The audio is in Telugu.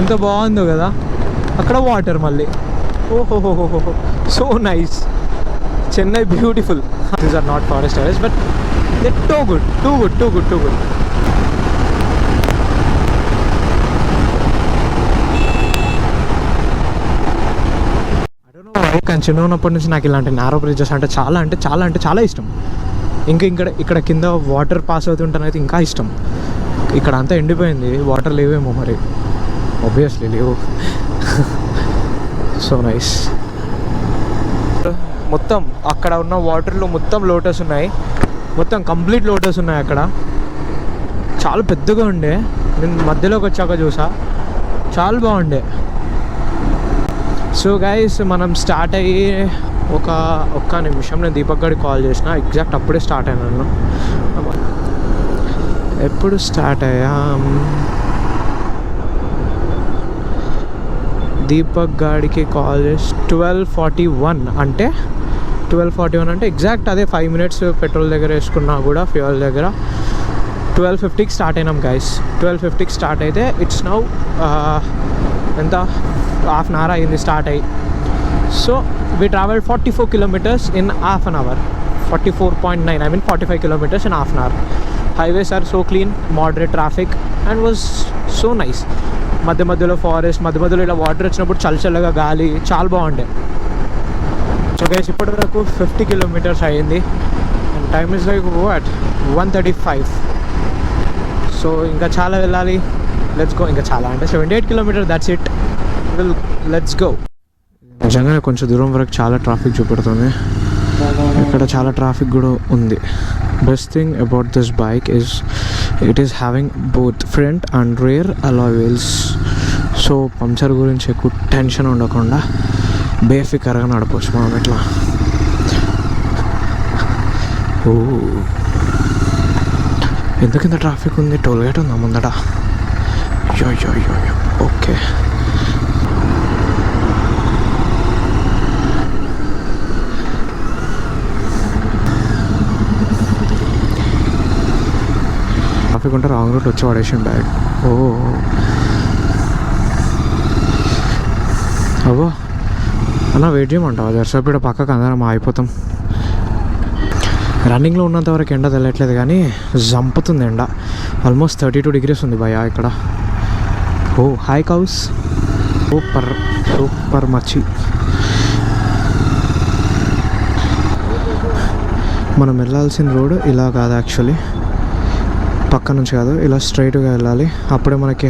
ఎంత బాగుందో కదా. అక్కడ వాటర్ మళ్ళీ. ఓహోహోహోహో, so nice. Chennai beautiful. These are not forest areas but they too good. కానీ చిన్న ఉన్నప్పటి నుంచి నాకు ఇలాంటి నారో బ్రిడ్జెస్ అంటే చాలా ఇష్టం. ఇక్కడ కింద వాటర్ పాస్ అవుతుంటానైతే ఇంకా ఇష్టం. ఇక్కడ అంతా ఎండిపోయింది, వాటర్ లేవేమో మరి, ఆబ్వియస్లీ లేవు. So nice. మొత్తం అక్కడ ఉన్న వాటర్లో మొత్తం లోటస్ ఉన్నాయి, మొత్తం కంప్లీట్ లోటస్ ఉన్నాయి అక్కడ. చాలా పెద్దగా ఉండే, నేను మధ్యలోకి వచ్చాక చూసా, చాలా బాగుండే. సో గైస్ మనం స్టార్ట్ అయ్యి ఒక్క నిమిషం నేను దీపక్ గారికి కాల్ చేసిన. ఎగ్జాక్ట్ అప్పుడే స్టార్ట్ అయినాను. ఎప్పుడు స్టార్ట్ అయ్యా? దీపక్ గారికి కాల్ చేసి 12:41 అంటే 12:41 అంటే ఎగ్జాక్ట్ అదే 5 minutes పెట్రోల్ దగ్గర వేసుకున్నా కూడా, ఫ్యూయల్ దగ్గర. 12:50కి స్టార్ట్ అయినాం గైస్. 12:50కి స్టార్ట్ అయితే ఇట్స్ నౌ ఎంత హాఫ్ అన్ అవర్ అయింది స్టార్ట్ అయ్యి. So we traveled 44 kilometers in half an hour. 44.9, I mean 45 kilometers in half an hour. Highways are so clean, moderate traffic and was so nice. మధ్యలో ఫారెస్ట్, మధ్యలో ఇలా వాటర్ వచ్చినప్పుడు చల్లగా గాలి, చాలా బాగుండే. సో గైస్ ఇప్పటి వరకు 50 kilometers అయ్యింది and time is like what 1:35. So ఇంకా చాలా వెళ్ళాలి. Let's go. ఇంకా చాలా అంటే 78 kilometers, that's it. Let's go. నిజంగానే కొంచెం దూరం వరకు చాలా ట్రాఫిక్ చూపెడుతుంది. ఇక్కడ చాలా ట్రాఫిక్ కూడా ఉంది. Best thing about this bike is it is having both front and rear alloy wheels. So puncture గురించి ఎక్కువ టెన్షన్ ఉండకుండా బేఫికర్గా నడపవచ్చు మనం ఇట్లా. ఓ ఎందుకింత ట్రాఫిక్ ఉంది? టోల్గేట్ ఉందా ముందట? యో ఓకే. ట్రాఫిక్ ఉంటే రాంగ్ రూట్ వచ్చి పడేసాను బ్యాగ్. అవ్వో అన్న వెయిట్ చేయమంటావా జర్సేపు? ఇక్కడ పక్కకు అందరం అయిపోతాం. రన్నింగ్లో ఉన్నంత వరకు ఎండ తెలియట్లేదు కానీ జంపుతుంది ఎండ. ఆల్మోస్ట్ 32 degrees ఉంది భయ్యా ఇక్కడ. ఓ హాయ్ కౌస్. సూపర్ మచ్చి. మనం వెళ్ళాల్సిన రోడ్ ఇలా కాదు యాక్చువల్లీ, పక్క నుంచి కాదు, ఇలా స్ట్రైట్గా వెళ్ళాలి. అప్పుడే మనకి